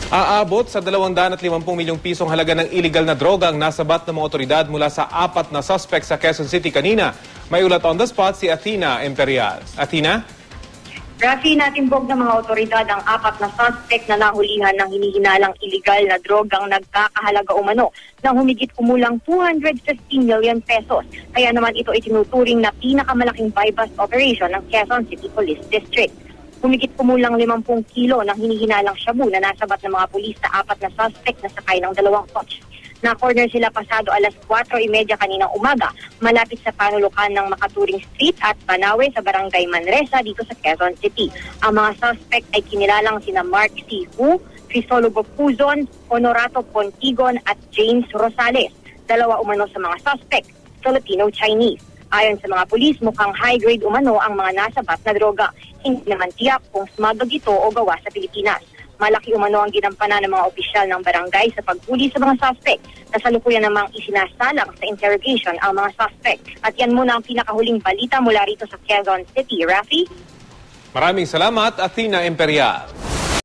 Aabot sa 250 milyong pisong halaga ng illegal na droga ang nasabat ng mga otoridad mula sa 4 na suspect sa Quezon City kanina. May ulat on the spot si Athena Imperial. Athena? Rafi, natimbog ng mga otoridad ang 4 na suspect na nahulihan ng hinihinalang illegal na drogang nagkakahalaga umano ng humigit kumulang 215 million pesos. Kaya naman ito itinuturing na pinakamalaking buy-bust operation ng Quezon City Police District. Humigit kumulang 50 kilo ng hinihinalang shabu na nasabat ng mga pulis sa 4 na suspect na sakay ng 2 coach. Na-corner sila pasado alas 4:30 kaninang umaga malapit sa panulukan ng Makaturing Street at Banawe sa Barangay Manresa dito sa Quezon City. Ang mga suspect ay kinilalang sina Mark C. Hu, Crisologo Puzon, Honorato Pontigon at James Rosales. 2 umano sa mga suspect, Filipino-Chinese. Ayon sa mga pulis, mukhang high-grade umano ang mga nasabat na droga. Hindi naman tiyak kung smuggled ito o gawa sa Pilipinas. Malaki umano ang ginampanan ng mga opisyal ng barangay sa paghuli sa mga suspect. Kasalukuyan namang isinasalang sa interrogation ang mga suspect. At yan muna ang pinakahuling balita mula rito sa Quezon City. Rafi? Maraming salamat, Athena Imperial.